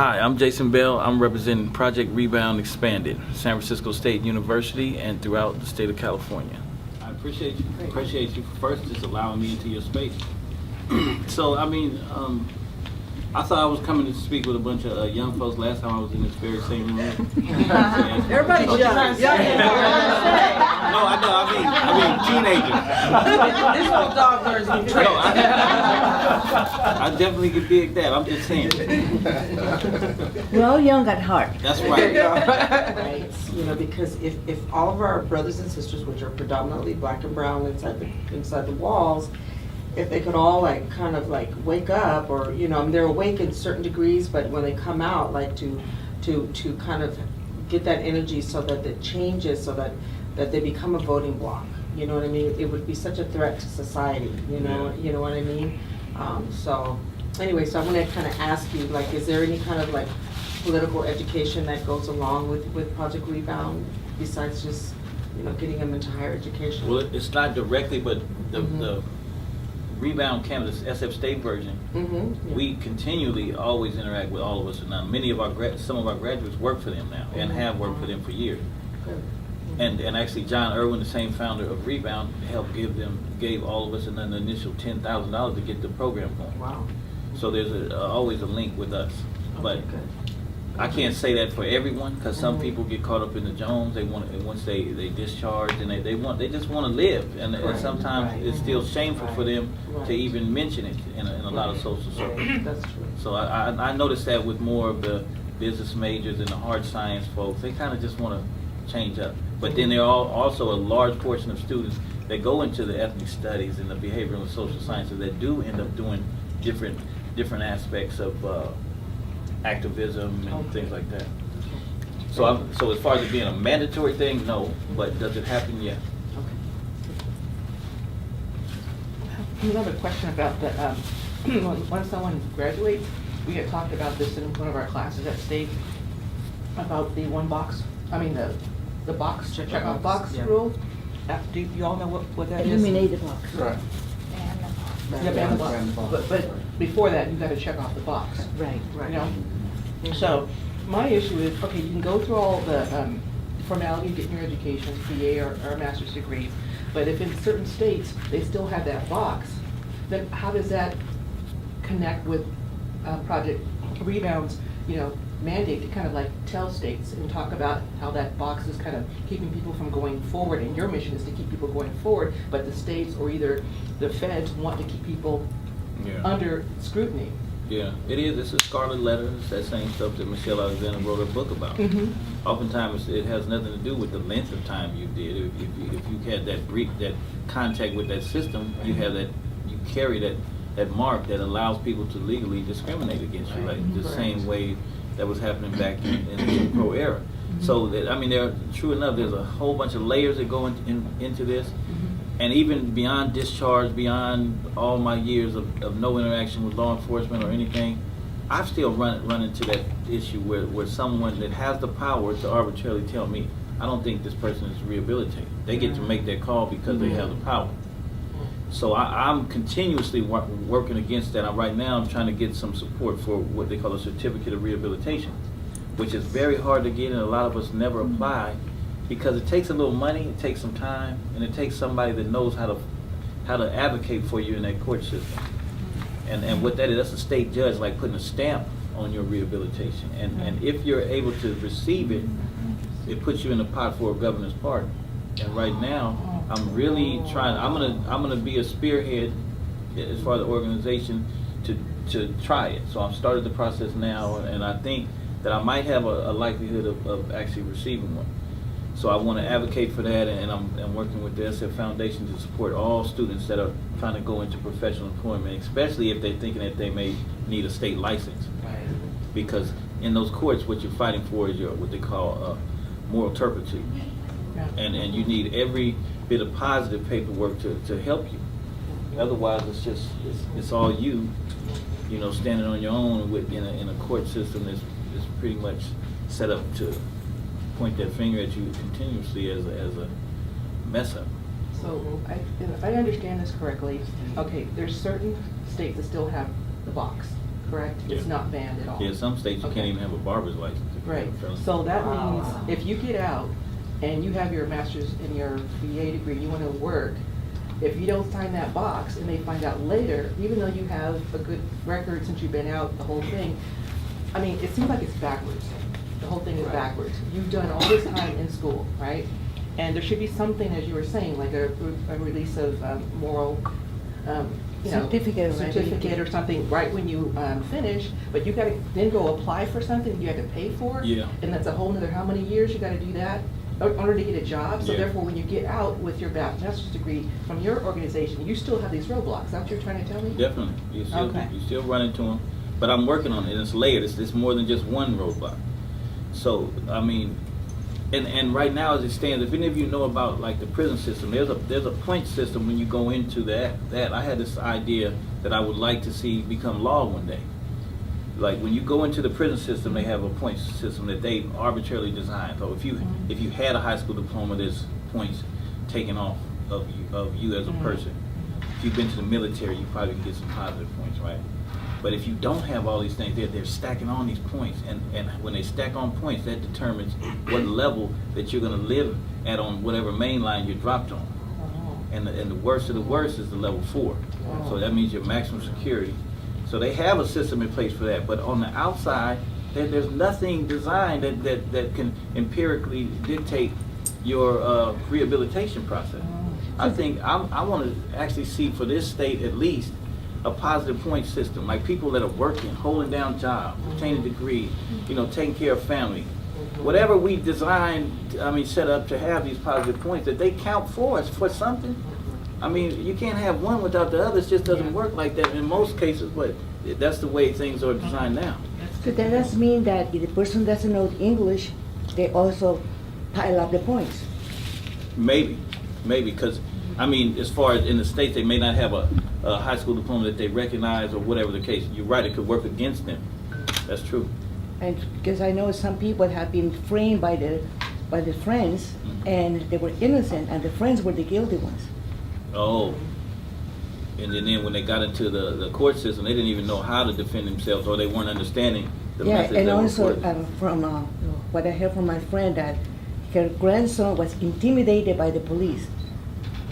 Hi, I'm Jason Bell. I'm representing Project Rebound Expanded, San Francisco State University and throughout the state of California. I appreciate you for first just allowing me into your space. So, I thought I was coming to speak with a bunch of young folks last time I was in this very same room. Everybody's young. No, I know. I mean teenagers. This whole dog wears a dress. No, I definitely could dig that. I'm just saying. We're all young at heart. That's right. Right. You know, because if all of our brothers and sisters, which are predominantly black and brown inside the walls, if they could all kind of wake up, or they're awake in certain degrees, but when they come out, to kind of get that energy so that it changes, so that they become a voting bloc. You know what I mean? It would be such a threat to society. You know what I mean? So anyway, so I want to kind of ask you, is there any kind of political education that goes along with Project Rebound besides just getting them into higher education? Well, it's not directly, but the Rebound Campus SF State version, Yeah. we continually always interact with all of us. Now, some of our graduates work for them now and have worked for them for years. Good. And actually, John Irwin, the same founder of Rebound, helped gave all of us an initial $10,000 to get the program going. Wow. So there's always a link with us. But Okay, good. I can't say that for everyone, because some people get caught up in the Jones. They want, once they discharge, and they just want to live, and Right, sometimes right. it's still shameful for them Right. to even mention it in a lot of social circles. That's true. So I noticed that with more of the business majors and the hard science folks, they kind of just want to change up. But then there are also a large portion of students that go into the ethnic studies and the behavioral and social sciences that do end up doing different aspects of activism and things like that. So as far as it being a mandatory thing, no. But does it happen? Yeah. Another question about the, when someone graduates, we had talked about this in one of our classes at State, about the the box, check-off box Yeah. rule. Do you all know what that is? Illuminate the box. Right. Yeah, ban the box. But before that, you gotta check off the box, Right. Right. you know? So, my issue is, okay, you can go through all the formality of getting your education, BA or a master's degree, but if in certain states, they still have that box, then how does that connect with Project Rebound's, mandate to kind of tell states and talk about how that box is kind of keeping people from going forward, and your mission is to keep people going forward, but the states or either the feds want to keep people under scrutiny. Yeah, it is. It's a scarlet letter. It's that same stuff that Michelle Alexander wrote a book about. Oftentimes, it has nothing to do with the length of time you did. If you had that contact with that system, you carry that mark that allows people to legally discriminate against you, like the same way that was happening back in the Jim Crow era. So true enough, there's a whole bunch of layers that go into this. And even beyond discharge, beyond all my years of no interaction with law enforcement or anything, I've still run into that issue where someone that has the power to arbitrarily tell me, I don't think this person is rehabilitated. They get to make that call because they have the power. So I'm continuously working against that. Right now I'm trying to get some support for what they call a certificate of rehabilitation, which is very hard to get, and a lot of us never apply because it takes a little money, it takes some time, and it takes somebody that knows how to advocate for you in that court system. And what that is, that's a state judge putting a stamp on your rehabilitation. And if you're able to receive it, it puts you in the pot for a governor's pardon. And right now, I'm really trying. I'm gonna be a spearhead as far as the organization to try it. So I've started the process now, and I think that I might have a likelihood of actually receiving one. So I want to advocate for that, and I'm working with the SF Foundation to support all students that are trying to go into professional employment, especially if they're thinking that they may need a state license. Because in those courts, what you're fighting for is what they call moral turpitude. And you need every bit of positive paperwork to help you. Otherwise, it's all you standing on your own in a court system that's pretty much set up to point that finger at you continuously as a mess up. So, if I understand this correctly, okay, there's certain states that still have the box. correct? It's Yeah. not banned at all. Yeah, some states you Okay. can't even have a barber's license. if you have Right, a felony. so that Wow. means if you get out and you have your master's and your BA degree, you want to work, if you don't sign that box and they find out later, even though you have a good record since you've been out, the whole thing, I mean, it seems like it's backwards. The whole thing is Right. backwards. You've done all this time in school, right? And there should be something, as you were saying, like a release of moral, you know, Certificate of certificate or something right when you finish, but you gotta then go apply for something you have to pay for. Yeah. And that's a whole nother, how many years you gotta do that in order to get a job? So Yeah. therefore, when you get out with your master's degree from your organization, you still have these roadblocks. Is that what you're trying to tell me? Definitely, you still, Okay. you still run into them, but I'm working on it, and it's layered, it's more than just one roadblock. So, I mean, and right now as it stands, if any of you know about like the prison system, there's a point system when you go into that. I had this idea that I would like to see become law one day. Like when you go into the prison system, they have a point system that they arbitrarily designed. So if you had a high school diploma, there's points taken off of you as a person. If you've been to the military, you probably can get some positive points, right? But if you don't have all these things, they're stacking on these points, and when they stack on points, that determines what level that you're going to live at on whatever main line you're dropped on. And the worst of the worst is the level 4. So that means your maximum security. So they have a system in place for that, but on the outside, there's nothing designed that can empirically dictate your rehabilitation process. I think I want to actually see for this state at least a positive point system, like people that are working, holding down jobs, obtaining a degree, taking care of family. Whatever we designed, set up to have these positive points, that they count for us for something. I mean, you can't have one without the other. It just doesn't work like that in most cases, but that's the way things are designed now. So that does mean that if the person doesn't know English, they also pile up the points. Maybe, because, as far as in the States, they may not have a high school diploma that they recognize or whatever the case. You're right, it could work against them. That's true. And because I know some people have been framed by the friends, and they were innocent, and the friends were the guilty ones. Oh. And then when they got into the court system, they didn't even know how to defend themselves, or they weren't understanding the Yeah, methods and that were also put. from what I heard from my friend, that her grandson was intimidated by the police,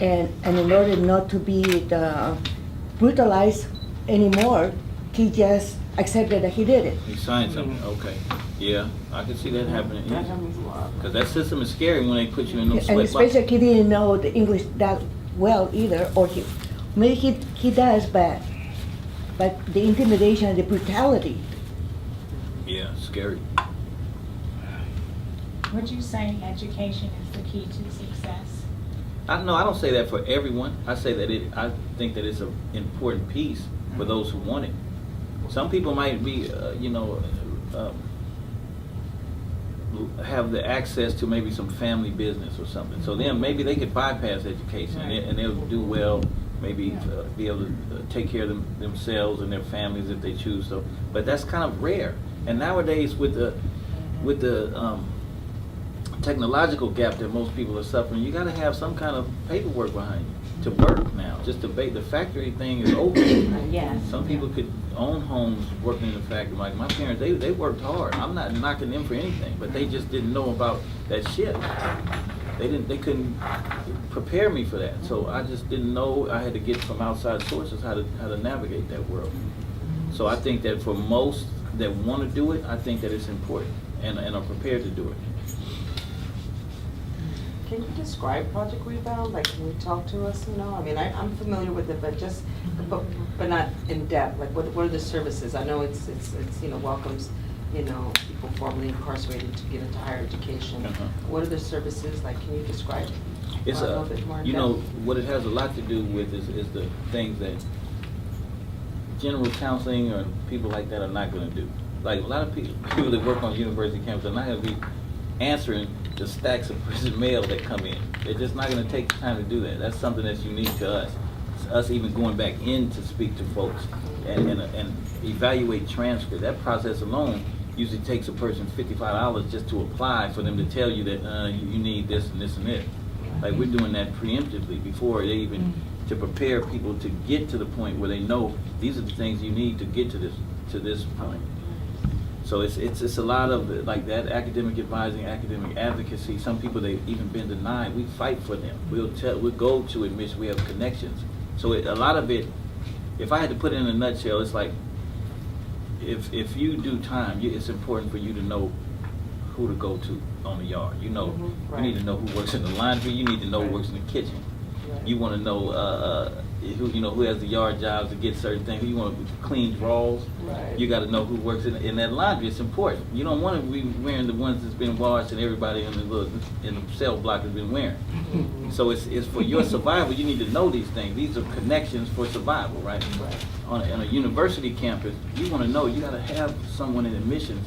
and in order not to be brutalized anymore, he just accepted that he did it. He signed something, okay. Yeah, I can see that happening. That happens a lot. Because that system is scary when they put you in those And sweat boxes. especially he didn't know the English that well either, or maybe he does, but the intimidation and the brutality. Yeah, scary. Would you say education is the key to success? I don't say that for everyone. I say that I think that it's an important piece for those who want it. Some people might be, have the access to maybe some family business or something. So then maybe they could bypass education and they'll do well, maybe be able to take care of themselves and their families if they choose so. But that's kind of rare. And nowadays with the technological gap that most people are suffering, you got to have some kind of paperwork behind you to work now. Just the factory thing is over. Yes. Some people could own homes working in the factory. Like my parents, they worked hard. I'm not knocking them for anything, but they just didn't know about that shit. They couldn't prepare me for that. So I just didn't know. I had to get from outside sources how to navigate that world. So I think that for most that want to do it, I think that it's important and are prepared to do it. Can you describe Project Rebound? Like, can you talk to us, I'm familiar with it, but not in depth. Like, what are the services? I know it's welcomes, people formerly incarcerated to get into higher education. Uh-huh. What are the services? Like, can you describe It's a little bit more in depth? what it has a lot to do with is the things that general counseling or people like that are not going to do. Like a lot of people that work on university campus are not going to be answering the stacks of prison mail that come in. They're just not going to take the time to do that. That's something that's unique to us. It's us even going back in to speak to folks and evaluate transcript. That process alone usually takes a person $55 just to apply for them to tell you that you need this and this and this. Like we're doing that preemptively before they even to prepare people to get to the point where they know these are the things you need to get to this to this point. So it's a lot of like that academic advising, academic advocacy. Some people, they've even been denied. We fight for them. We'll go to admission. We have connections. So a lot of it, if I had to put it in a nutshell, it's like if you do time, it's important for you to know who to go to on the yard. You know, right. you need to know who works in the laundry. You need to know who works in the kitchen. Right. You want to know who has the yard jobs to get certain things. You want to clean drawers. Right. You got to know who works in that laundry. It's important. You don't want to be wearing the ones that's been washed and everybody in the cell block has been wearing. So it's for your survival. You need to know these things. These are connections for survival, right? On a university campus, you want to know. You got to have someone in admissions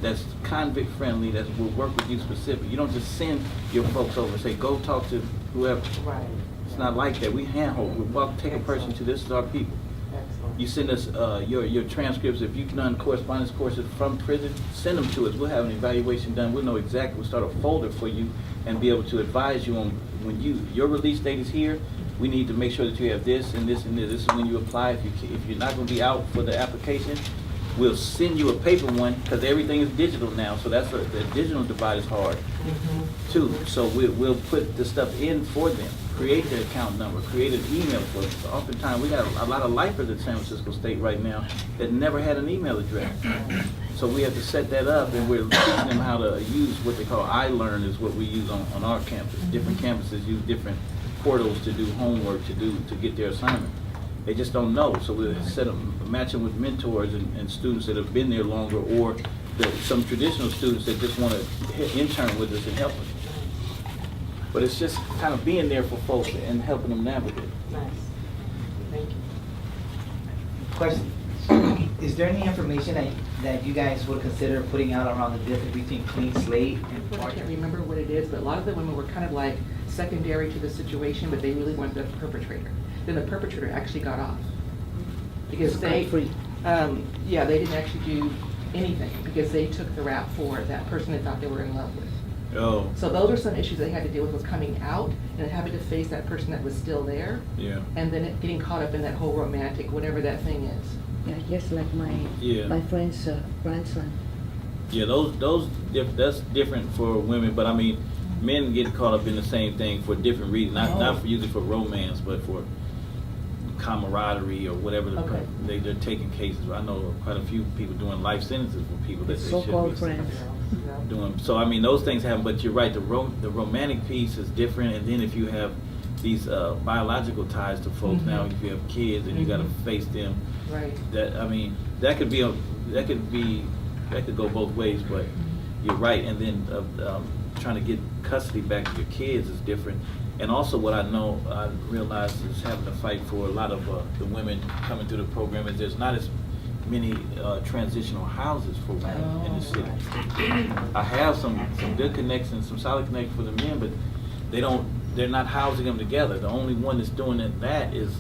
that's convict friendly, that will work with you specifically. You don't just send your folks over and say, go talk to whoever. Right. It's not like that. We handhold. We take a person to this is our people. Excellent. You send us your transcripts. If you've done correspondence courses from prison, send them to us. We'll have an evaluation done. We'll know exactly. We'll start a folder for you and be able to advise you on when your release date is here. We need to make sure that you have this and this and this. This is when you apply. If you're not going to be out for the application, we'll send you a paper one because everything is digital now. So the digital divide is hard too. So we'll put the stuff in for them. Create their account number, create an email for them. So oftentimes we got a lot of lifers at San Francisco State right now that never had an email address. So we have to set that up, and we're teaching them how to use what they call iLearn is what we use on our campus. Different campuses use different portals to do homework, to get their assignment. They just don't know. So we'll match them with mentors and students that have been there longer, or some traditional students that just want to intern with us and help us. But it's just kind of being there for folks and helping them navigate. Nice. Thank you. Question, is there any information that you guys would consider putting out around the difference between clean slate and I project? can't remember what it is, but a lot of the women were kind of like secondary to the situation, but they really weren't the perpetrator. Then the perpetrator actually got off. Because they, Scot-free. yeah, they didn't actually do anything because they took the rap for that person they thought they were in love with. Oh, So those are some issues they had to deal with, was coming out and having to face that person that was still there, yeah. and then getting caught up in that whole romantic, whatever that thing is. Yeah, just like Yeah. my friend's grandson. Yeah, that's different for women, but I mean, men get caught up in the same thing for different reasons. Not for usually for romance, but for camaraderie or whatever. Okay. They're taking cases. I know quite a few people doing life sentences for people that they So-called shouldn't friends. be doing. So I mean, those things happen. But you're right. The romantic piece is different, and then if you have these biological ties to folks, now if you have kids and you got to face them. Right. That I mean, that could go both ways, but you're right. And then trying to get custody back to your kids is different. And also, what I realized is having to fight for a lot of the women coming through the program is there's not as many transitional houses for women in the city. I have some good connections, some solid connections for the men, but they're not housing them together. The only one that's doing that is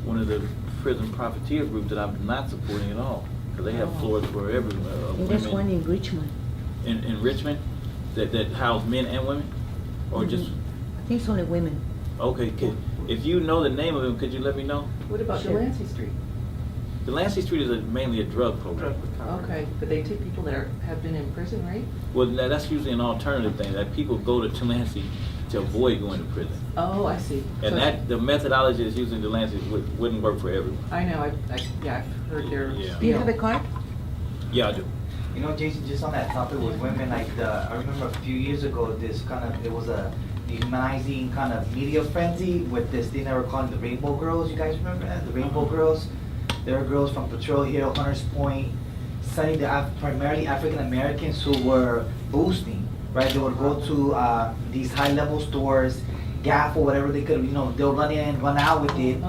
one of the prison profiteer groups that I'm not supporting at all, because they have floors for every And there's one women in Richmond. in Richmond that house men and women, or just I think it's only women. okay. If you know the name of them, could you let me know? What about Sure. Delancey Street? Delancey Street is mainly a drug program. Okay, but they take people that have been in prison, right? Well, that's usually an alternative thing, that people go to Delancey to avoid going to prison. Oh, I see. And So the methodology that's used in Delancey wouldn't work for everyone. I know, I've heard their. Yeah. Do you have a card? Yeah, I do. You know, Jason, just on that topic with women, like I remember a few years ago, it was a dehumanizing kind of media frenzy with this thing they were calling the Rainbow Girls. You guys remember that? The Rainbow Girls? They were girls from Patrol Hill, Hunters Point, studying primarily African Americans who were boosting, right? They would go to these high-level stores, Gap or whatever they could, they'll run in, run out with it.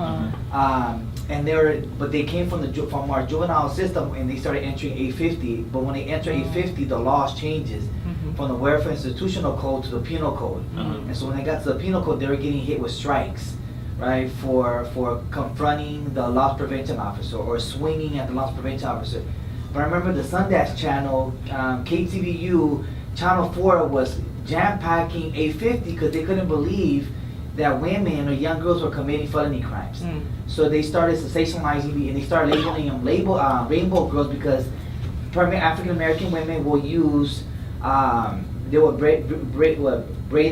And they came from our juvenile system, and they started entering 850. But when they enter 850, the laws changes from the welfare institutional code to the penal code. And so when they got to the penal code, they were getting hit with strikes, right, for confronting the loss prevention officer or swinging at the loss prevention officer. But I remember the Sundance channel, KTVU, Channel 4 was jam-packing 850 because they couldn't believe that women or young girls were committing felony crimes. Mm. So they started sensationalizing and they started labeling them rainbow girls because primarily African American women will use, they will braid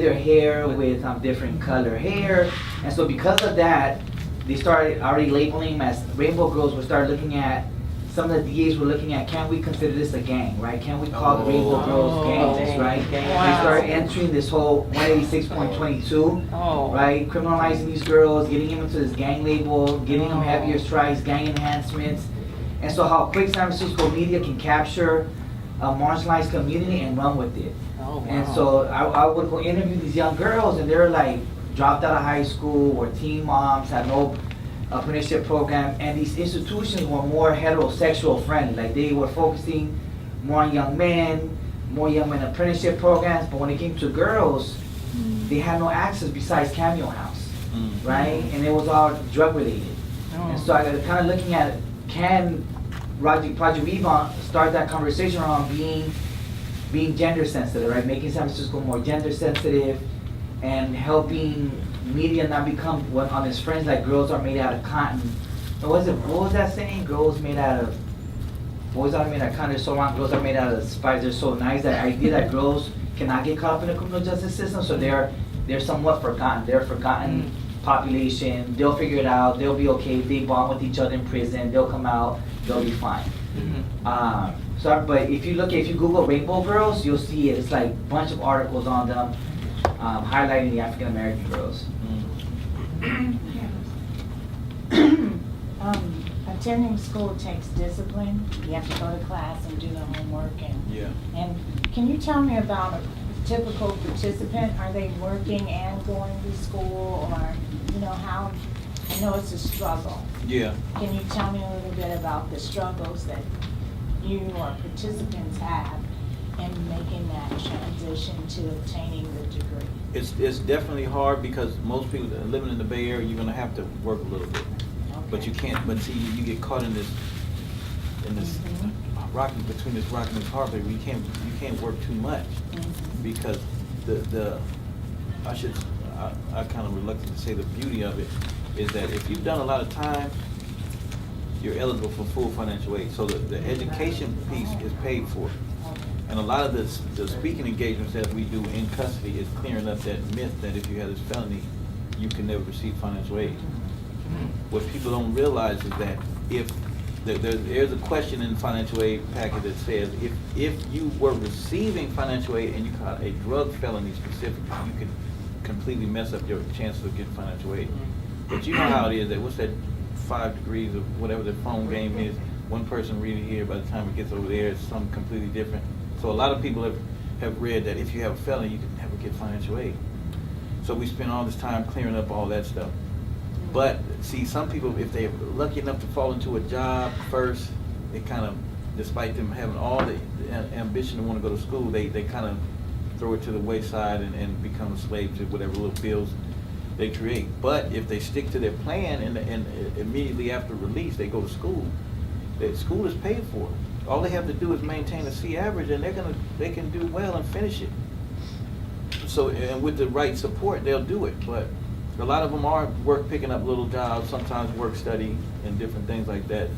their hair with different color hair. And so because of that, they started already labeling them as rainbow girls. We started looking at, some of the DAs were looking at, can we consider this a gang, right? Can we call the rainbow girls gangs, right? They started entering this whole 186.22, Oh. right? Criminalizing these girls, getting them into this gang label, getting them heavier strikes, gang enhancements. And so how quick San Francisco media can capture a marginalized community and run with it. Oh, wow. And so I would go interview these young girls and they're like dropped out of high school or teen moms, had no apprenticeship program, and these institutions were more heterosexual friendly. Like they were focusing more on young men apprenticeship programs, but when it came to girls, they had no access besides Cameo House, right? And it was all drug related. And so I got kind of looking at, can Project Rebound start that conversation around being gender sensitive, right? Making San Francisco more gender sensitive and helping media not become what on his friends like girls are made out of cotton. What was that saying? Boys are made out of cotton, they're so wrong. Girls are made out of spiders, they're so nice. That idea that girls cannot get caught up in the criminal justice system, so they're somewhat forgotten. They're a forgotten population. They'll figure it out. They'll be okay. If they bond with each other in prison, they'll come out. They'll be fine. But if you Google rainbow girls, you'll see it. It's like a bunch of articles on them highlighting the African American girls. Attending school takes discipline. You have to go to class and do the homework and can you tell me about a typical participant? Are they working and going to school, or how? I know it's a struggle. Yeah. Can you tell me a little bit about the struggles that you or participants have in making that transition to obtaining the degree? It's definitely hard because most people that are living in the Bay Area, you're gonna have to work a little bit. But you can't, but see, you get caught in this rocking between this rock and this hard place. You can't work too much because I kind of reluctant to say the beauty of it is that if you've done a lot of time, you're eligible for full financial aid. So the education piece is paid for. And a lot of the speaking engagements that we do in custody is clearing up that myth that if you have this felony, you can never receive financial aid. What people don't realize is that if there's a question in the financial aid packet that says if you were receiving financial aid and you caught a drug felony specifically, you can completely mess up your chances of getting financial aid. But you know how it is, that what's that 5 degrees of whatever the phone game is, one person reading here, by the time it gets over there, it's something completely different. So a lot of people have read that if you have a felony, you can never get financial aid. So we spend all this time clearing up all that stuff. But see, some people, if they're lucky enough to fall into a job first, it kind of, despite them having all the ambition to want to go to school, they kind of throw it to the wayside and become a slave to whatever little bills they create. But if they stick to their plan and immediately after release they go to school, the school is paid for. All they have to do is maintain a C average, and they can do well and finish it. So, and with the right support, they'll do it. But a lot of them are picking up little jobs, sometimes work study and different things like that.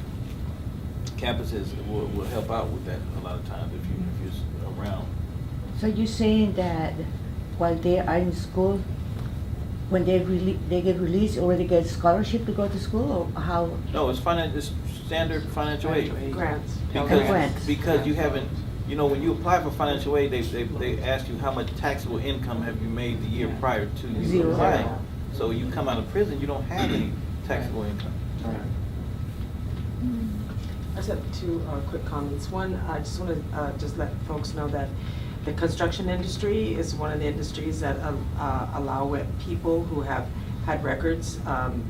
Campuses will help out with that a lot of times if you're around. So you're saying that while they are in school, when they get released, or they get scholarship to go to school, or how? No, it's standard financial aid. Grants. Because you haven't, when you apply for financial aid, they ask you how much taxable income have you made the year prior to you Zero. applying. So you come out of prison, you don't have any taxable income. I just have 2 quick comments. One, I just want to just let folks know that the construction industry is one of the industries that allow people who have had records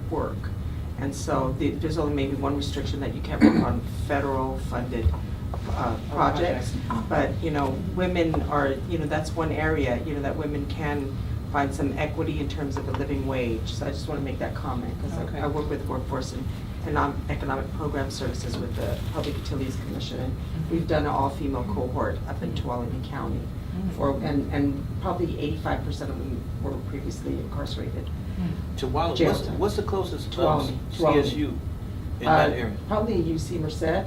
work. And so there's only maybe one restriction, that you can't work on federal funded projects. But, women are, that's one area, that women can find some equity in terms of a living wage. So I just want to make that comment, because I work with Workforce and Economic Program Services with the Public Utilities Commission. And we've done an all-female cohort up in Tuolumne County. And probably 85% of them were previously incarcerated. Chihuahua, Jailtown. what's the closest Tuolumne. CSU in that area? Probably UC Merced.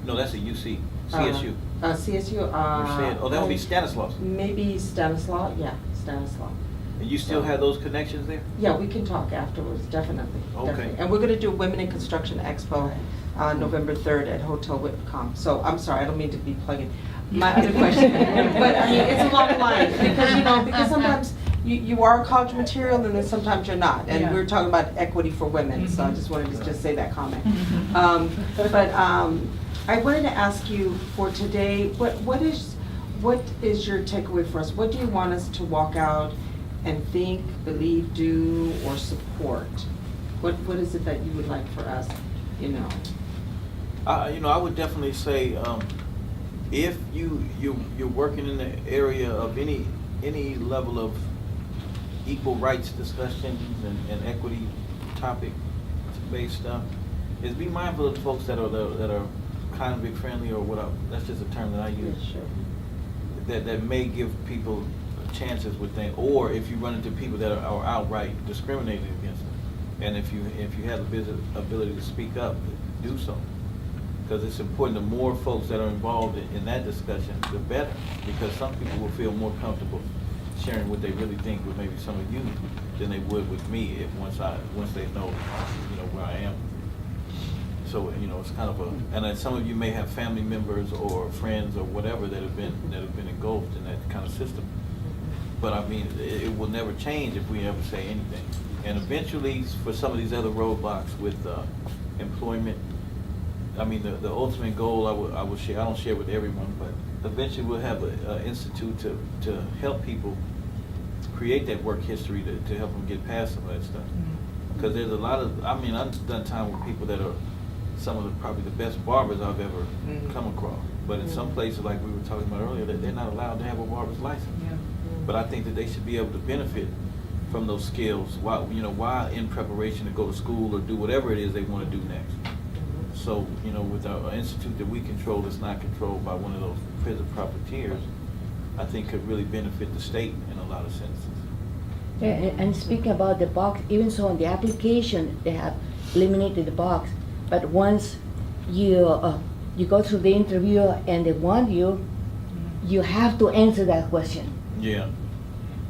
No, that's a UC, CSU. CSU, Merced. Oh, that would be Stanislaus. maybe Stanislaus, yeah, Stanislaus. And you still have those connections there? Yeah, we can talk afterwards, definitely. Okay. Definitely. And we're gonna do Women in Construction Expo, November 3rd at Hotel Whitcomb. So, I'm sorry, I don't mean to be plugging. My other question, but I mean, it's a long line, because sometimes you are college material and then sometimes you're not. And Yeah. we're talking about equity for women, so I just wanted to just say that comment. I wanted to ask you for today, what is your takeaway for us? What do you want us to walk out and think, believe, do, or support? What is it that you would like for us, I would definitely say, if you're working in the area of any level of equal rights discussions and equity topic-based stuff, is be mindful of the folks that are convict friendly, or that's just a term that I use. Yeah, sure. That may give people chances with things, or if you run into people that are outright discriminating against them, and if you have the ability to speak up, do so, because it's important. The more folks that are involved in that discussion, the better, because some people will feel more comfortable sharing what they really think with maybe some of you than they would with me once they know where I am. So it's kind of and then some of you may have family members or friends or whatever that have been engulfed in that kind of system. But I mean, it will never change if we ever say anything. And eventually, for some of these other roadblocks with employment, I mean, the ultimate goal I will share. I don't share with everyone, but eventually we'll have an institute to help people create that work history to help them get past some of that stuff. Because there's a lot of, I mean, I've done time with people that are some of probably the best barbers I've ever come across. But in some places, like we were talking about earlier, that they're not allowed to have a barber's license. Yeah. But I think that they should be able to benefit from those skills while in preparation to go to school or do whatever it is they want to do next. So, with our institute that we control that's not controlled by one of those prison profiteers, I think could really benefit the state in a lot of senses. Yeah, and speaking about the box, even so on the application, they have eliminated the box. But once you go through the interview and they want you, you have to answer that question. Yeah.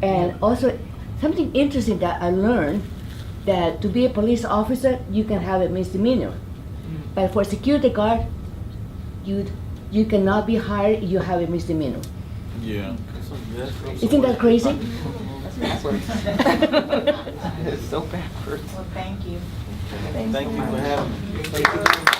And also, something interesting that I learned, that to be a police officer, you can have a misdemeanor. But for a security guard, you cannot be hired if you have a misdemeanor. Yeah. Isn't that crazy? It's so backwards. Well, thank you. Thank you for having me.